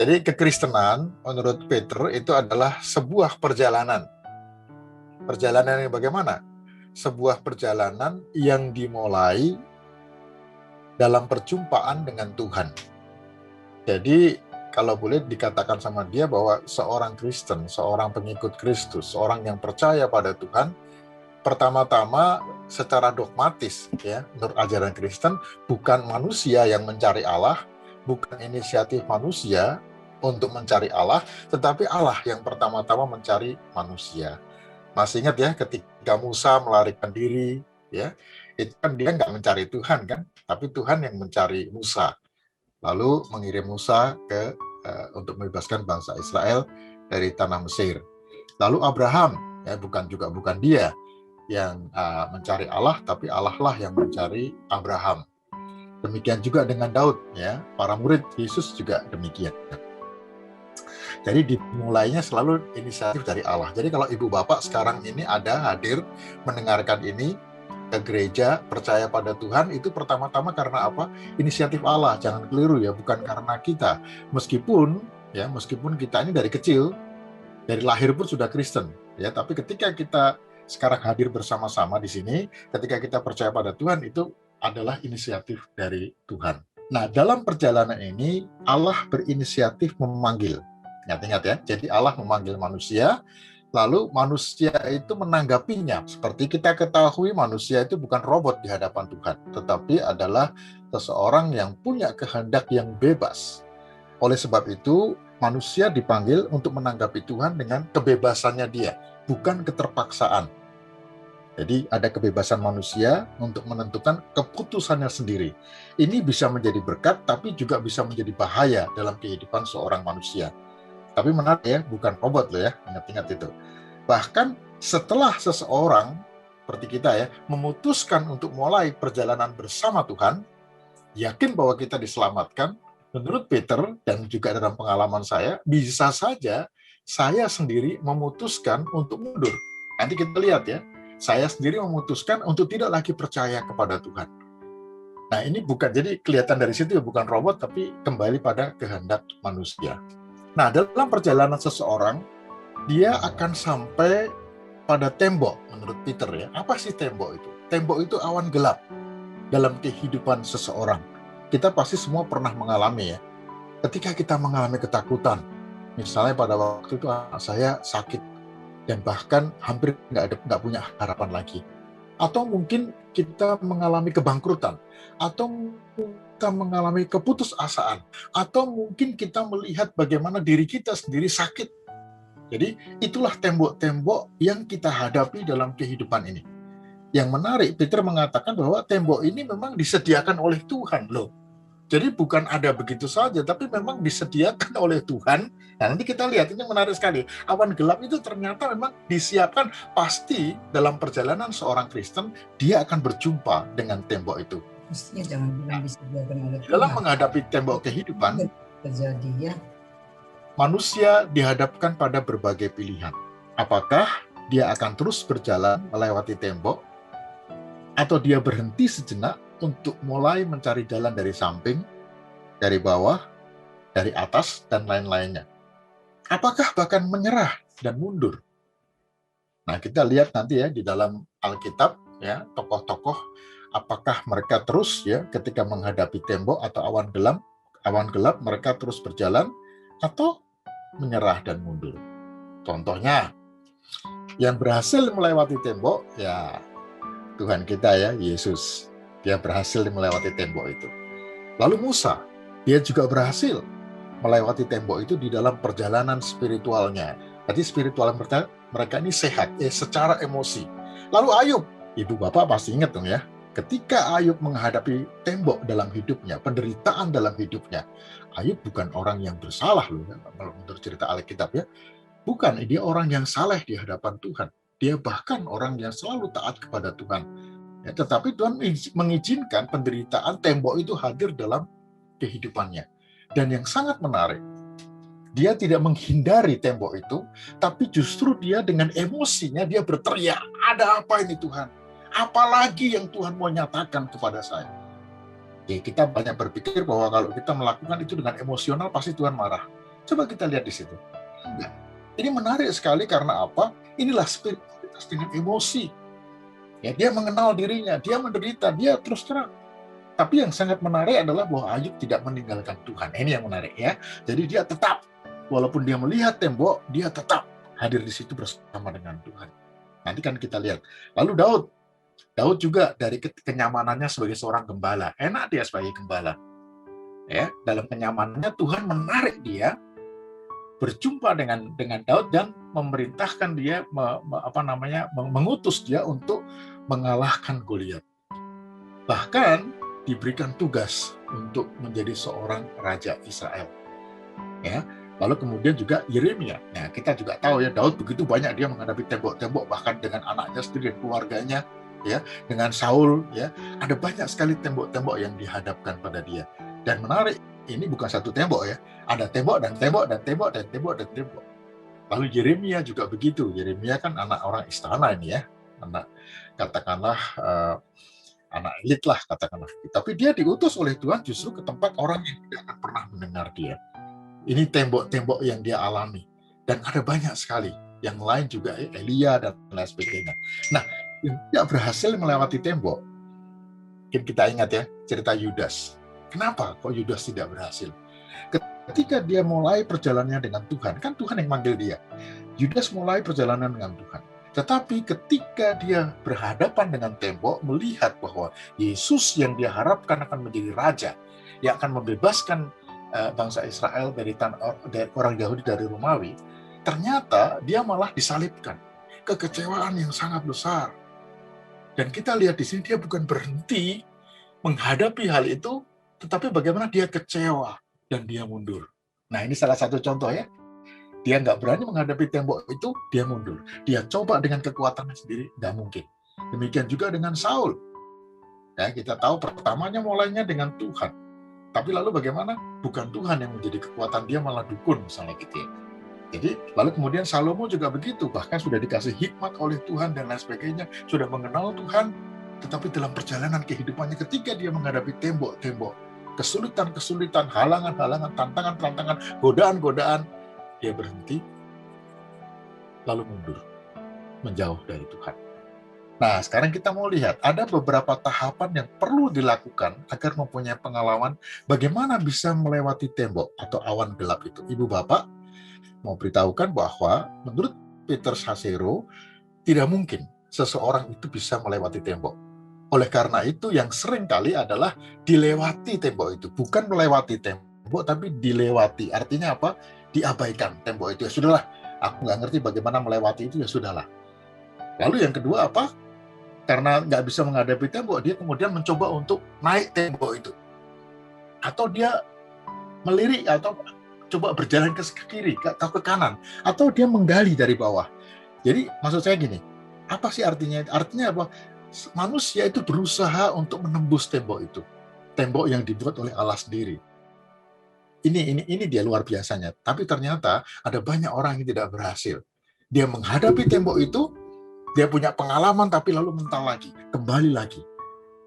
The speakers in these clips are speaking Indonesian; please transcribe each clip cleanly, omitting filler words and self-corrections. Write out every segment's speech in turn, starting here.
Jadi kekristenan menurut Peter itu adalah sebuah perjalanan. Perjalanan yang bagaimana? Sebuah perjalanan yang dimulai dalam perjumpaan dengan Tuhan. Jadi kalau boleh dikatakan sama dia bahwa seorang Kristen, seorang pengikut Kristus, seorang yang percaya pada Tuhan, pertama-tama secara dogmatis ya, menurut ajaran Kristen, bukan manusia yang mencari Allah, bukan inisiatif manusia untuk mencari Allah, tetapi Allah yang pertama-tama mencari manusia. Masih ingat ya, ketika Musa melarikan diri, ya, itu kan dia nggak mencari Tuhan kan, tapi Tuhan yang mencari Musa, lalu mengirim Musa untuk membebaskan bangsa Israel dari tanah Mesir. Lalu Abraham, ya, bukan dia yang mencari Allah, tapi Allah lah yang mencari Abraham. Demikian juga dengan Daud, ya, para murid Yesus juga demikian. Jadi dimulainya selalu inisiatif dari Allah. Jadi kalau ibu bapak sekarang ini hadir mendengarkan ini ke gereja, percaya pada Tuhan, itu pertama-tama karena apa? Inisiatif Allah. Jangan keliru ya, bukan karena kita. Meskipun kita ini dari kecil, dari lahir pun sudah Kristen, ya. Tapi ketika kita sekarang hadir bersama-sama di sini, ketika kita percaya pada Tuhan, itu adalah inisiatif dari Tuhan. Nah, dalam perjalanan ini Allah berinisiatif memanggil. Ingat-ingat ya, jadi Allah memanggil manusia, lalu manusia itu menanggapinya. Seperti kita ketahui, manusia itu bukan robot di hadapan Tuhan, tetapi adalah seseorang yang punya kehendak yang bebas. Oleh sebab itu, manusia dipanggil untuk menanggapi Tuhan dengan kebebasannya dia, bukan keterpaksaan. Jadi ada kebebasan manusia untuk menentukan keputusannya sendiri. Ini bisa menjadi berkat, tapi juga bisa menjadi bahaya dalam kehidupan seorang manusia. Tapi menarik ya, bukan robot loh ya, ingat-ingat itu. Bahkan setelah seseorang, seperti kita ya, memutuskan untuk mulai perjalanan bersama Tuhan, yakin bahwa kita diselamatkan, menurut Peter dan juga dalam pengalaman saya, bisa saja saya sendiri memutuskan untuk mundur. Nanti kita lihat ya, saya sendiri memutuskan untuk tidak lagi percaya kepada Tuhan. Nah ini bukan, jadi kelihatan dari situ ya, bukan robot, tapi kembali pada kehendak manusia. Nah, dalam perjalanan seseorang, dia akan sampai pada tembok, menurut Peter ya. Apa sih tembok itu? Tembok itu awan gelap dalam kehidupan seseorang. Kita pasti semua pernah mengalami ya. Ketika kita mengalami ketakutan, misalnya pada waktu itu saya sakit dan bahkan hampir nggak punya harapan lagi. Atau mungkin kita mengalami kebangkrutan, atau kita mengalami keputusasaan, atau mungkin kita melihat bagaimana diri kita sendiri sakit. Jadi itulah tembok-tembok yang kita hadapi dalam kehidupan ini. Yang menarik, Peter mengatakan bahwa tembok ini memang disediakan oleh Tuhan loh. Jadi bukan ada begitu saja, tapi memang disediakan oleh Tuhan. Nah, nanti kita lihat, ini menarik sekali. Awan gelap itu ternyata memang disiapkan, pasti dalam perjalanan seorang Kristen, dia akan berjumpa dengan tembok itu. Mestinya jangan bilang disediakan oleh Tuhan. Dalam menghadapi tembok kehidupan, terjadi ya, manusia dihadapkan pada berbagai pilihan. Apakah dia akan terus berjalan melewati tembok, atau dia berhenti sejenak untuk mulai mencari jalan dari samping, dari bawah, dari atas, dan lain-lainnya. Apakah bahkan menyerah dan mundur? Nah, kita lihat nanti ya di dalam Alkitab ya, tokoh-tokoh apakah mereka terus ya ketika menghadapi tembok atau awan gelap mereka terus berjalan atau menyerah dan mundur. Contohnya, yang berhasil melewati tembok ya Tuhan kita ya, Yesus. Dia berhasil melewati tembok itu. Lalu Musa, dia juga berhasil melewati tembok itu di dalam perjalanan spiritualnya. Jadi spiritual mereka ini sehat secara emosi. Lalu Ayub, ibu bapak pasti ingat dong ya, ketika Ayub menghadapi tembok dalam hidupnya, penderitaan dalam hidupnya, Ayub bukan orang yang bersalah loh, menurut cerita Alkitab ya. Bukan, dia orang yang saleh di hadapan Tuhan. Dia bahkan orang yang selalu taat kepada Tuhan. Ya, tetapi Tuhan mengizinkan penderitaan tembok itu hadir dalam kehidupannya. Dan yang sangat menarik, dia tidak menghindari tembok itu, tapi justru dia dengan emosinya dia berteriak, ada apa ini Tuhan? Apalagi yang Tuhan mau nyatakan kepada saya? Ya, kita banyak berpikir bahwa kalau kita melakukan itu dengan emosional pasti Tuhan marah. Coba kita lihat di situ. Enggak. Ini menarik sekali karena apa? Inilah spiritualitas dengan emosi. Ya, dia mengenal dirinya, dia menderita, dia terus terang. Tapi yang sangat menarik adalah bahwa Ayub tidak meninggalkan Tuhan. Ini yang menarik ya. Jadi dia tetap, walaupun dia melihat tembok, dia tetap hadir di situ bersama dengan Tuhan. Nanti kan kita lihat. Lalu Daud juga dari kenyamanannya sebagai seorang gembala. Enak dia sebagai gembala. Ya, dalam kenyamanannya Tuhan menarik dia berjumpa dengan Daud dan memerintahkan dia mengutus dia untuk mengalahkan Goliat. Bahkan diberikan tugas untuk menjadi seorang raja Israel. Ya, lalu kemudian juga Yeremia. Nah, kita juga tahu ya Daud begitu banyak dia menghadapi tembok-tembok bahkan dengan anaknya sendiri dan keluarganya, ya, dengan Saul, ya. Ada banyak sekali tembok-tembok yang dihadapkan pada dia. Dan menarik, ini bukan satu tembok ya. Ada tembok dan tembok dan tembok dan tembok dan tembok. Lalu Yeremia juga begitu. Yeremia kan anak orang istana ini ya. Anak katakanlah anak elit lah katakanlah. Tapi dia diutus oleh Tuhan justru ke tempat orang yang tidak akan pernah mendengar dia. Ini tembok-tembok yang dia alami. Dan ada banyak sekali. Yang lain juga Elia dan lain sebagainya. Nah, yang tidak berhasil melewati tembok, mungkin kita ingat ya cerita Yudas. Kenapa kok Yudas tidak berhasil? Ketika dia mulai perjalanannya dengan Tuhan, kan Tuhan yang manggil dia. Yudas mulai perjalanan dengan Tuhan. Tetapi ketika dia berhadapan dengan tembok, melihat bahwa Yesus yang dia harapkan akan menjadi raja, yang akan membebaskan bangsa Israel dari orang Yahudi dari Romawi, ternyata dia malah disalibkan. Kekecewaan yang sangat besar. Dan kita lihat di sini dia bukan berhenti menghadapi hal itu, tetapi bagaimana dia kecewa dan dia mundur. Nah, ini salah satu contoh ya. Dia nggak berani menghadapi tembok itu, dia mundur. Dia coba dengan kekuatannya sendiri, nggak mungkin. Demikian juga dengan Saul. Ya, kita tahu pertamanya mulainya dengan Tuhan. Tapi lalu bagaimana? Bukan Tuhan yang menjadi kekuatan dia, malah dukun misalnya gitu ya. Jadi, lalu kemudian Salomo juga begitu. Bahkan sudah dikasih hikmat oleh Tuhan dan lain sebagainya. Sudah mengenal Tuhan. Tetapi dalam perjalanan kehidupannya ketika dia menghadapi tembok-tembok, kesulitan-kesulitan, halangan-halangan, tantangan-tantangan, godaan-godaan, dia berhenti, lalu mundur, menjauh dari Tuhan. Nah, sekarang kita mau lihat, ada beberapa tahapan yang perlu dilakukan agar mempunyai pengalaman bagaimana bisa melewati tembok atau awan gelap itu. Ibu Bapak, mau beritahukan bahwa menurut Peter Sasero, tidak mungkin seseorang itu bisa melewati tembok. Oleh karena itu yang sering kali adalah dilewati tembok itu. Bukan melewati tembok, tapi dilewati. Artinya apa? Diabaikan tembok itu. Ya sudahlah, aku nggak ngerti bagaimana melewati itu, ya sudahlah. Lalu yang kedua apa? Karena nggak bisa menghadapi tembok, dia kemudian mencoba untuk naik tembok itu. Atau dia melirik, atau coba berjalan ke kiri, atau ke kanan. Atau dia menggali dari bawah. Jadi maksud saya gini, apa sih artinya? Artinya apa? Manusia itu berusaha untuk menembus tembok itu, tembok yang dibuat oleh Allah sendiri. Ini dia luar biasanya. Tapi ternyata ada banyak orang yang tidak berhasil. Dia menghadapi tembok itu, dia punya pengalaman tapi lalu mental lagi, kembali lagi.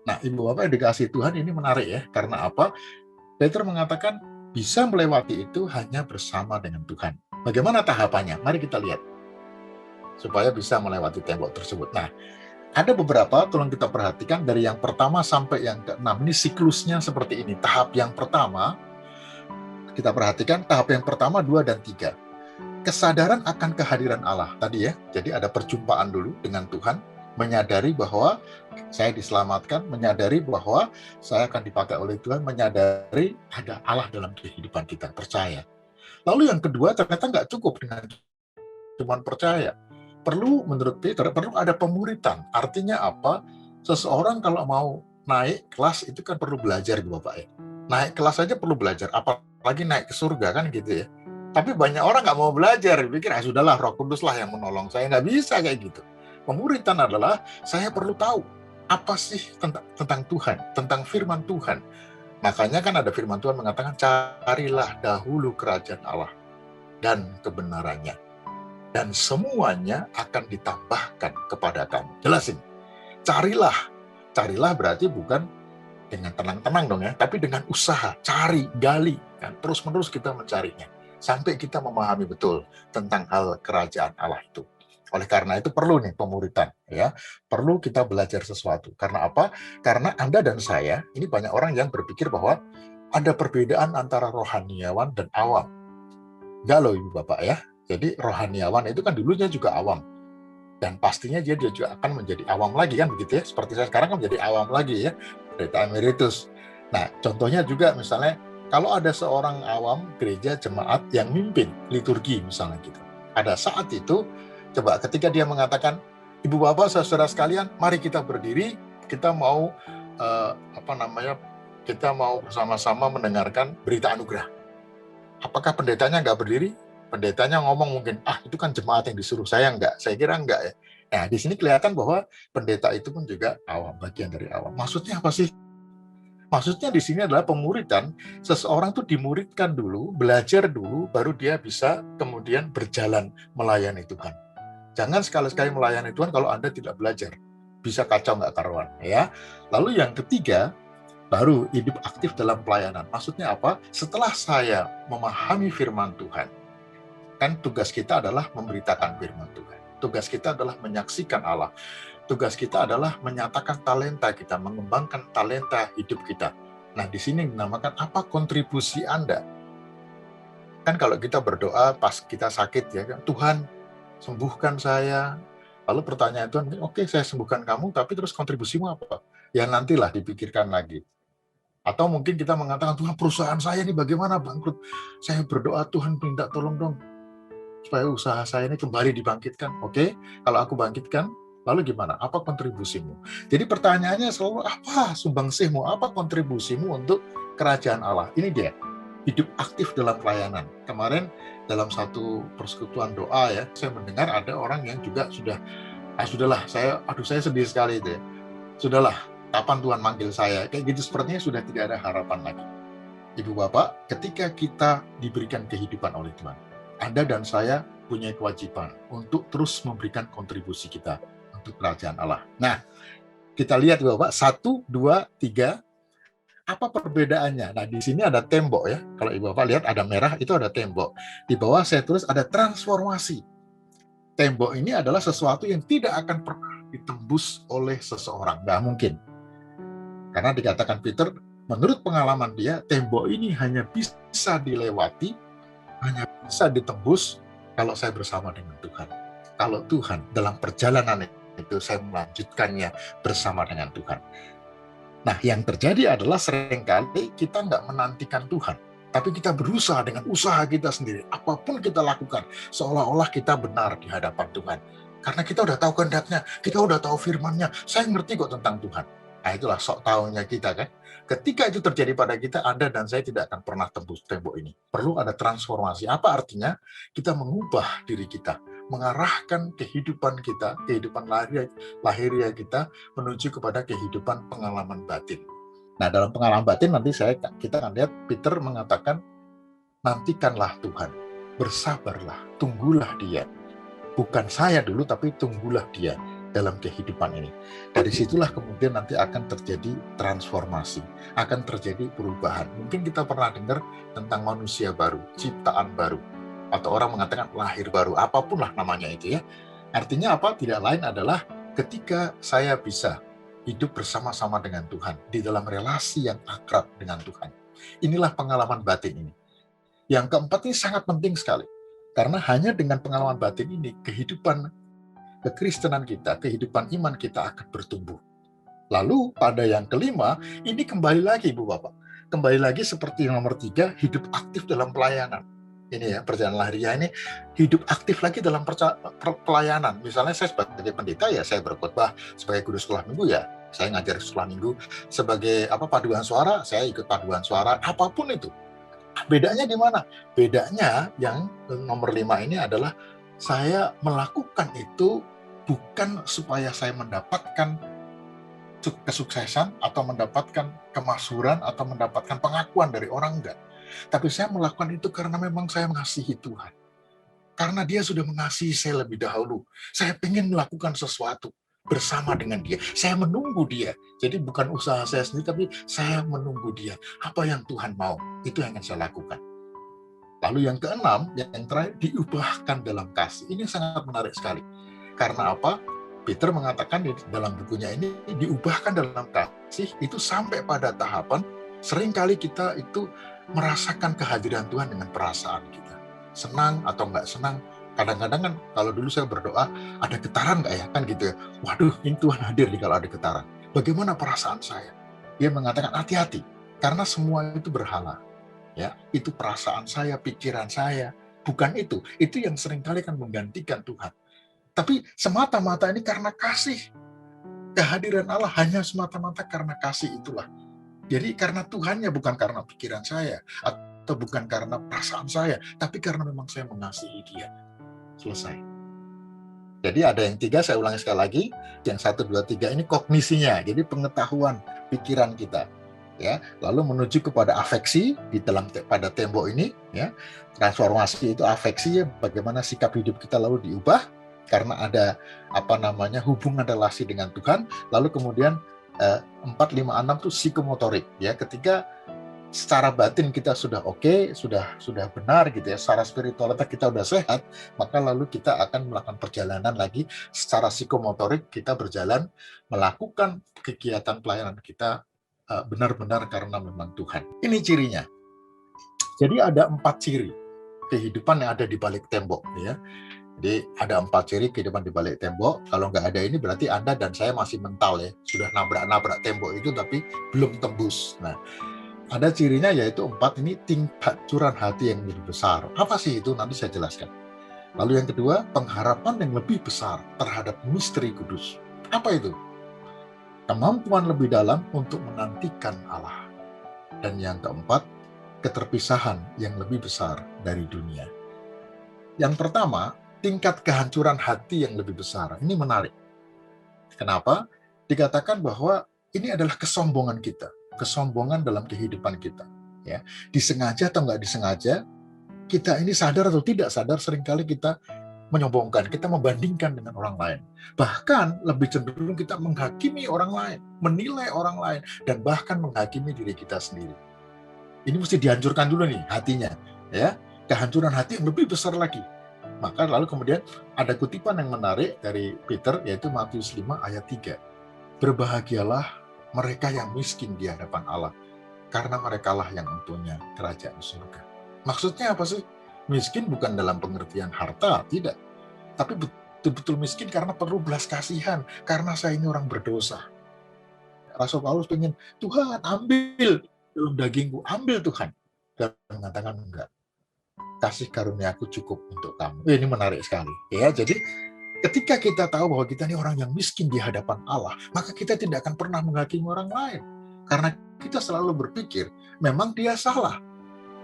Nah, Ibu Bapak yang dikasih Tuhan, ini menarik ya. Karena apa? Peter mengatakan bisa melewati itu hanya bersama dengan Tuhan. Bagaimana tahapannya? Mari kita lihat supaya bisa melewati tembok tersebut. Nah, ada beberapa, tolong kita perhatikan dari yang pertama sampai yang ke-6. Ini siklusnya seperti ini. Tahap yang pertama, kita perhatikan tahap yang pertama, 2 dan 3. Kesadaran akan kehadiran Allah. Tadi ya, jadi ada perjumpaan dulu dengan Tuhan, menyadari bahwa saya diselamatkan, menyadari bahwa saya akan dipakai oleh Tuhan, menyadari ada Allah dalam kehidupan kita, percaya. Lalu yang kedua, ternyata nggak cukup dengan cuma percaya. Perlu, menurut Peter, perlu ada pemuritan. Artinya apa? Seseorang kalau mau naik kelas itu kan perlu belajar, Bapak ya. Naik kelas aja perlu belajar, apalagi naik ke surga kan gitu ya. Tapi banyak orang nggak mau belajar, pikir sudahlah Roh Kudus lah yang menolong saya. Nggak bisa kayak gitu. Pemuritan adalah saya perlu tahu apa sih tentang Tuhan, tentang firman Tuhan. Makanya kan ada firman Tuhan mengatakan, carilah dahulu kerajaan Allah dan kebenarannya, dan semuanya akan ditambahkan kepada kamu. Jelasin. Carilah berarti bukan dengan tenang-tenang dong ya, tapi dengan usaha, cari, gali, kan terus-menerus kita mencarinya. sampai kita memahami betul tentang hal kerajaan Allah itu. Oleh karena itu perlu nih pemuritan, ya. Perlu kita belajar sesuatu. Karena apa? Karena Anda dan saya, ini banyak orang yang berpikir bahwa ada perbedaan antara rohaniawan dan awam. Enggak loh Ibu Bapak ya. Jadi rohaniawan itu kan dulunya juga awam. Dan pastinya dia juga akan menjadi awam lagi kan begitu ya. Seperti saya sekarang kan menjadi awam lagi ya. Pendeta emeritus. Nah, contohnya juga misalnya kalau ada seorang awam gereja jemaat yang mimpin liturgi misalnya gitu. Pada saat itu, coba ketika dia mengatakan, Ibu Bapak, saudara sekalian, mari kita berdiri, kita mau kita mau bersama-sama mendengarkan berita anugerah. Apakah pendetanya nggak berdiri? Pendetanya ngomong mungkin, itu kan jemaat yang disuruh, saya enggak. Saya kira enggak ya. Nah, di sini kelihatan bahwa pendeta itu pun juga awam, bagian dari awam. Maksudnya apa sih? Maksudnya di sini adalah pemuritan. Seseorang tuh dimuridkan dulu, belajar dulu, baru dia bisa kemudian berjalan melayani Tuhan. Jangan sekali-sekali melayani Tuhan kalau Anda tidak belajar. Bisa kacau nggak karuan. Ya. Lalu yang ketiga, baru hidup aktif dalam pelayanan. Maksudnya apa? Setelah saya memahami firman Tuhan, kan tugas kita adalah memberitakan firman Tuhan. Tugas kita adalah menyaksikan Allah. Tugas kita adalah menyatakan talenta kita, mengembangkan talenta hidup kita. Nah, di sini dinamakan apa kontribusi Anda? Kan kalau kita berdoa pas kita sakit ya, Tuhan sembuhkan saya. Lalu pertanyaan Tuhan, oke, saya sembuhkan kamu, tapi terus kontribusimu apa? Ya nantilah dipikirkan lagi. Atau mungkin kita mengatakan, Tuhan perusahaan saya ini bagaimana bangkrut? Saya berdoa, Tuhan minta tolong dong, supaya usaha saya ini kembali dibangkitkan. Oke, kalau aku bangkitkan, lalu gimana? Apa kontribusimu? Jadi pertanyaannya selalu, apa sumbangsihmu? Apa kontribusimu untuk kerajaan Allah? Ini dia, hidup aktif dalam pelayanan. Kemarin dalam satu persekutuan doa ya, saya mendengar ada orang yang juga sudahlah, saya sedih sekali itu ya. Sudahlah, kapan Tuhan manggil saya? Kayak gitu sepertinya sudah tidak ada harapan lagi. Ibu Bapak, ketika kita diberikan kehidupan oleh Tuhan, Anda dan saya punya kewajiban untuk terus memberikan kontribusi kita untuk kerajaan Allah. Nah, kita lihat Bapak, 1, 2, 3, apa perbedaannya? Nah, di sini ada tembok ya. Kalau Ibu Bapak lihat ada merah, itu ada tembok. Di bawah saya tulis ada transformasi. Tembok ini adalah sesuatu yang tidak akan pernah ditembus oleh seseorang. Nggak mungkin. Karena dikatakan Peter, menurut pengalaman dia, tembok ini hanya bisa dilewati, hanya bisa ditembus kalau saya bersama dengan Tuhan. Kalau Tuhan dalam perjalanan itu saya melanjutkannya bersama dengan Tuhan. Nah, yang terjadi adalah seringkali kita nggak menantikan Tuhan, tapi kita berusaha dengan usaha kita sendiri. Apapun kita lakukan, seolah-olah kita benar di hadapan Tuhan. Karena kita udah tahu kehendaknya, kita udah tahu firman-Nya, saya ngerti kok tentang Tuhan. Nah, itulah sok taunya kita kan. Ketika itu terjadi pada kita, Anda dan saya tidak akan pernah tembus tembok ini. Perlu ada transformasi. Apa artinya? Kita mengubah diri kita, mengarahkan kehidupan kita, kehidupan lahiriah kita menuju kepada kehidupan pengalaman batin. Nah, dalam pengalaman batin nanti kita akan lihat Peter mengatakan, nantikanlah Tuhan, bersabarlah, tunggulah Dia. Bukan saya dulu, tapi tunggulah Dia dalam kehidupan ini. Dari situlah kemudian nanti akan terjadi transformasi, akan terjadi perubahan. Mungkin kita pernah dengar tentang manusia baru, ciptaan baru, atau orang mengatakan lahir baru, apapun lah namanya itu ya. Artinya apa? Tidak lain adalah ketika saya bisa hidup bersama-sama dengan Tuhan, di dalam relasi yang akrab dengan Tuhan. Inilah pengalaman batin ini. Yang keempat ini sangat penting sekali. Karena hanya dengan pengalaman batin ini, kehidupan kekristenan kita, kehidupan iman kita akan bertumbuh. Lalu pada yang kelima, ini kembali lagi Ibu Bapak. Kembali lagi seperti nomor 3, hidup aktif dalam pelayanan. Ini ya, perjalanan lahiriah ini hidup aktif lagi dalam pelayanan. Misalnya saya sebagai pendeta ya, saya berkhotbah. Sebagai guru sekolah minggu ya, saya ngajar sekolah minggu. Sebagai paduan suara, saya ikut paduan suara. Apapun itu. Bedanya di mana? Bedanya yang nomor 5 ini adalah saya melakukan itu bukan supaya saya mendapatkan kesuksesan atau mendapatkan kemasyhuran atau mendapatkan pengakuan dari orang, enggak. Tapi saya melakukan itu karena memang saya mengasihi Tuhan. Karena Dia sudah mengasihi saya lebih dahulu. Saya ingin melakukan sesuatu bersama dengan Dia. Saya menunggu Dia. Jadi bukan usaha saya sendiri, tapi saya menunggu Dia. Apa yang Tuhan mau, itu yang akan saya lakukan. Lalu yang keenam, yang terakhir, diubahkan dalam kasih. Ini sangat menarik sekali. Karena apa? Peter mengatakan di dalam bukunya ini, diubahkan dalam kasih itu sampai pada tahapan seringkali kita itu merasakan kehadiran Tuhan dengan perasaan kita. Senang atau nggak senang. Kadang-kadang kan kalau dulu saya berdoa, ada getaran nggak ya? Kan gitu ya. Waduh, ini Tuhan hadir nih kalau ada getaran. Bagaimana perasaan saya? Dia mengatakan hati-hati, karena semua itu berhala. Ya, itu perasaan saya, pikiran saya, bukan itu yang seringkali kan menggantikan Tuhan. Tapi semata-mata ini karena kasih, kehadiran Allah hanya semata-mata karena kasih itulah. Jadi karena Tuhannya, bukan karena pikiran saya atau bukan karena perasaan saya, tapi karena memang saya mengasihi Dia. Selesai. Jadi ada yang tiga, saya ulangi sekali lagi, yang 1, 2, 3 ini kognisinya, jadi pengetahuan pikiran kita. Ya, lalu menuju kepada afeksi di dalam pada tembok ini, ya, transformasi itu afeksi, ya, bagaimana sikap hidup kita lalu diubah karena ada hubungan relasi dengan Tuhan. Lalu kemudian 4, 5, 6 itu psikomotorik, ya, ketika secara batin kita sudah oke, sudah benar gitu ya, secara spiritualitas kita sudah sehat, maka lalu kita akan melakukan perjalanan lagi secara psikomotorik, kita berjalan melakukan kegiatan pelayanan kita benar-benar karena memang Tuhan. Ini cirinya. Jadi ada 4 ciri kehidupan yang ada di balik tembok, ya. Jadi ada 4 ciri kehidupan di balik tembok. Kalau nggak ada ini berarti Anda dan saya masih mental, ya. Sudah nabrak-nabrak tembok itu tapi belum tembus. Nah, ada cirinya yaitu 4 ini, tingkat curahan hati yang lebih besar. Apa sih itu? Nanti saya jelaskan. Lalu yang kedua, pengharapan yang lebih besar terhadap misteri kudus. Apa itu? Kemampuan lebih dalam untuk menantikan Allah. Dan yang keempat, keterpisahan yang lebih besar dari dunia. Yang pertama, tingkat kehancuran hati yang lebih besar. Ini menarik. Kenapa? Dikatakan bahwa ini adalah kesombongan kita, kesombongan dalam kehidupan kita. Ya, disengaja atau nggak disengaja, kita ini sadar atau tidak sadar, seringkali kita menyombongkan, kita membandingkan dengan orang lain. Bahkan lebih cenderung kita menghakimi orang lain, menilai orang lain, dan bahkan menghakimi diri kita sendiri. Ini mesti dihancurkan dulu nih hatinya, ya. Kehancuran hati yang lebih besar lagi. Maka lalu kemudian ada kutipan yang menarik dari Peter, yaitu Matius 5 ayat 3. Berbahagialah mereka yang miskin di hadapan Allah, karena merekalah yang mempunyai kerajaan surga. Maksudnya apa sih? Miskin bukan dalam pengertian harta, tidak. Tapi betul-betul miskin karena perlu belas kasihan, karena saya ini orang berdosa. Rasul Paulus pengen, Tuhan ambil dalam dagingku, ambil Tuhan. Dan mengatakan enggak. Kasih karunia-Ku cukup untuk kamu. Ini menarik sekali. Ya, jadi ketika kita tahu bahwa kita ini orang yang miskin di hadapan Allah, maka kita tidak akan pernah menghakimi orang lain. Karena kita selalu berpikir, memang dia salah.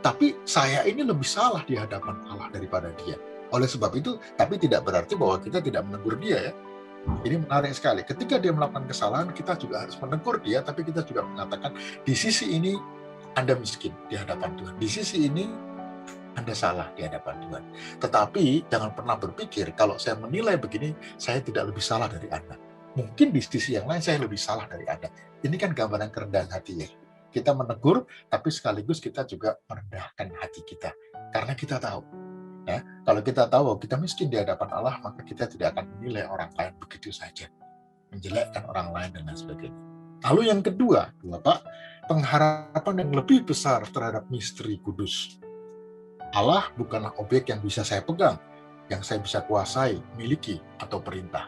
Tapi saya ini lebih salah di hadapan Allah daripada dia. Oleh sebab itu, tapi tidak berarti bahwa kita tidak menegur dia, ya. Ini menarik sekali. Ketika dia melakukan kesalahan, kita juga harus menegur dia, tapi kita juga mengatakan, di sisi ini Anda miskin di hadapan Tuhan. Di sisi ini Anda salah di hadapan Tuhan. Tetapi jangan pernah berpikir, kalau saya menilai begini, saya tidak lebih salah dari Anda. Mungkin di sisi yang lain saya lebih salah dari Anda. Ini kan gambaran kerendahan hati, ya. Kita menegur, tapi sekaligus kita juga merendahkan hati kita. Karena kita tahu, ya, kalau kita tahu kita miskin di hadapan Allah, maka kita tidak akan menilai orang lain begitu saja, menjelekkan orang lain dan lain sebagainya. Lalu yang kedua, Bapak, pengharapan yang lebih besar terhadap misteri kudus. Allah bukanlah objek yang bisa saya pegang, yang saya bisa kuasai, miliki, atau perintah.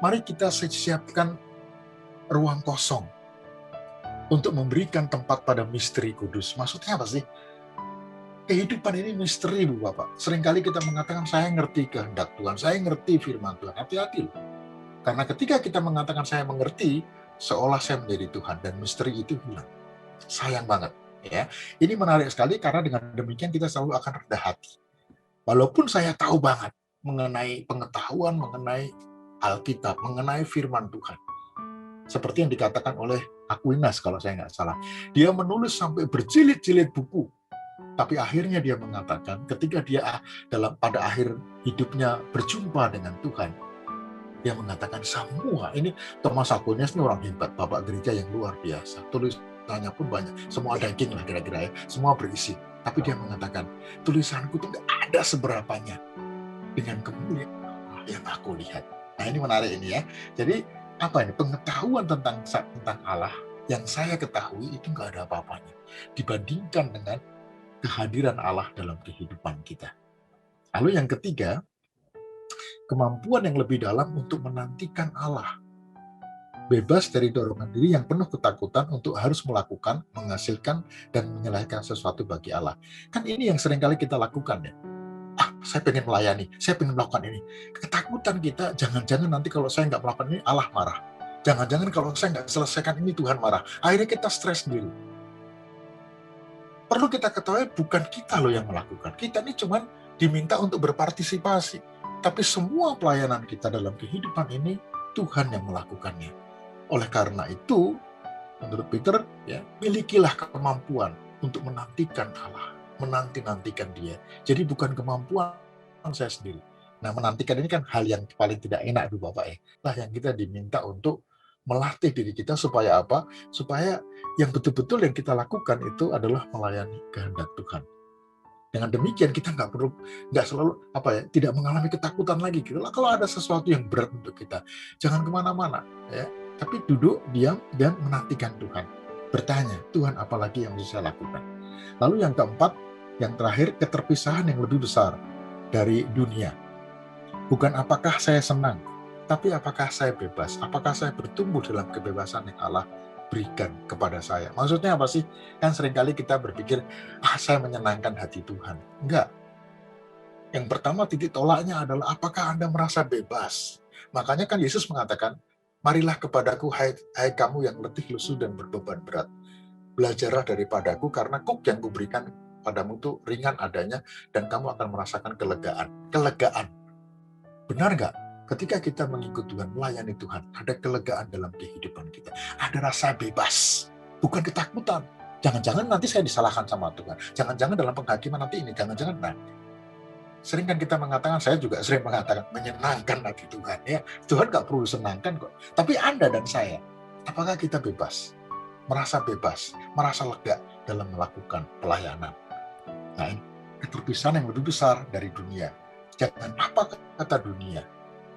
Mari kita siapkan ruang kosong untuk memberikan tempat pada misteri kudus. Maksudnya apa sih? Kehidupan ini misteri, Bu Bapak. Seringkali kita mengatakan, saya ngerti kehendak Tuhan, saya ngerti firman Tuhan. Hati-hati loh. Karena ketika kita mengatakan saya mengerti, seolah saya menjadi Tuhan, dan misteri itu hilang. Sayang banget. Ya, ini menarik sekali karena dengan demikian kita selalu akan rendah hati. Walaupun saya tahu banget mengenai pengetahuan, mengenai Alkitab, mengenai firman Tuhan. Seperti yang dikatakan oleh Aquinas kalau saya nggak salah. Dia menulis sampai berjilid-jilid buku. Tapi akhirnya dia mengatakan ketika dia pada akhir hidupnya berjumpa dengan Tuhan, dia mengatakan semua ini, Thomas Aquinas ini orang hebat, bapak gereja yang luar biasa. Tulisan khotbahnya pun banyak, semua daging lah kira-kira ya, semua berisi. Tapi dia mengatakan, tulisanku itu nggak ada seberapanya dengan kemuliaan Allah yang aku lihat. Nah ini menarik ini ya. Jadi apa ini, pengetahuan tentang Allah yang saya ketahui itu nggak ada apa-apanya dibandingkan dengan kehadiran Allah dalam kehidupan kita. Lalu yang ketiga, kemampuan yang lebih dalam untuk menantikan Allah. Bebas dari dorongan diri yang penuh ketakutan untuk harus melakukan, menghasilkan, dan menyelesaikan sesuatu bagi Allah. Kan ini yang seringkali kita lakukan ya. Saya pengen melayani, saya pengen melakukan ini. Ketakutan kita, jangan-jangan nanti kalau saya nggak melakukan ini, Allah marah. Jangan-jangan kalau saya nggak selesaikan ini, Tuhan marah. Akhirnya kita stres sendiri. Perlu kita ketahui, bukan kita loh yang melakukan. Kita ini cuma diminta untuk berpartisipasi. Tapi semua pelayanan kita dalam kehidupan ini, Tuhan yang melakukannya. Oleh karena itu, menurut Peter, ya, milikilah kemampuan untuk menantikan Allah, menanti-nantikan Dia. Jadi bukan kemampuan saya sendiri. Nah, menantikan ini kan hal yang paling tidak enak, Ibu Bapak ya. Lah yang kita diminta untuk melatih diri kita supaya apa? Supaya yang betul-betul yang kita lakukan itu adalah melayani kehendak Tuhan. Dengan demikian kita nggak selalu tidak mengalami ketakutan lagi. Kalau ada sesuatu yang berat untuk kita, jangan kemana-mana, ya. Tapi duduk, diam, dan menantikan Tuhan. Bertanya, Tuhan apalagi yang bisa saya lakukan? Lalu yang keempat, yang terakhir, keterpisahan yang lebih besar dari dunia. Bukan apakah saya senang, tapi apakah saya bebas? Apakah saya bertumbuh dalam kebebasan yang Allah berikan kepada saya? Maksudnya apa sih? Kan seringkali kita berpikir, saya menyenangkan hati Tuhan. Enggak. Yang pertama titik tolaknya adalah apakah Anda merasa bebas? Makanya kan Yesus mengatakan, marilah kepadaku hai kamu yang letih lesu dan berbeban berat. Belajarlah daripadaku karena kuk yang kuberikan padamu itu ringan adanya dan kamu akan merasakan kelegaan. Kelegaan. Benar nggak? Ketika kita mengikut Tuhan, melayani Tuhan, ada kelegaan dalam kehidupan kita. Ada rasa bebas, bukan ketakutan. Jangan-jangan nanti saya disalahkan sama Tuhan. Jangan-jangan dalam penghakiman nanti ini, jangan-jangan nanti. Sering kan kita mengatakan, saya juga sering mengatakan, menyenangkan hati Tuhan. Ya, Tuhan nggak perlu senangkan kok. Tapi Anda dan saya, apakah kita bebas? Merasa bebas, merasa lega dalam melakukan pelayanan. Nah, keterpisahan yang lebih besar dari dunia. Jangan apa kata dunia,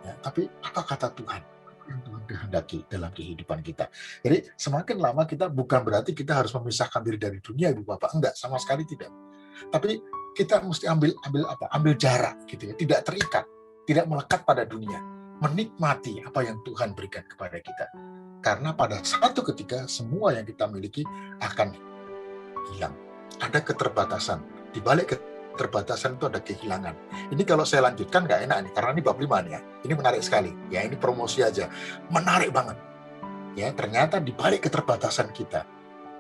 ya, tapi apa kata Tuhan yang Tuhan kehendaki dalam kehidupan kita. Jadi semakin lama kita, bukan berarti kita harus memisahkan diri dari dunia, Ibu Bapak. Enggak, sama sekali tidak. Tapi kita mesti ambil jarak gitu ya, tidak terikat, tidak melekat pada dunia, menikmati apa yang Tuhan berikan kepada kita. Karena pada satu ketika semua yang kita miliki akan hilang. Ada keterbatasan. Di balik keterbatasan itu ada kehilangan. Ini kalau saya lanjutkan nggak enak nih, karena ini bab 5 nih ya. Ini menarik sekali. Ya, ini promosi aja. Menarik banget. Ya, ternyata di balik keterbatasan kita,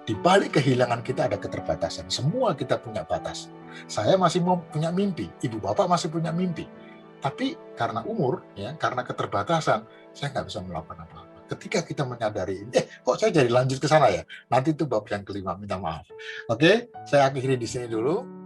di balik kehilangan kita ada keterbatasan. Semua kita punya batas. Saya masih mau punya mimpi, Ibu Bapak masih punya mimpi. Tapi karena umur, ya, karena keterbatasan, saya nggak bisa melakukan apa-apa. Ketika kita menyadari, kok saya jadi lanjut ke sana ya? Nanti itu bab yang kelima, minta maaf. Oke, saya akhiri di sini dulu.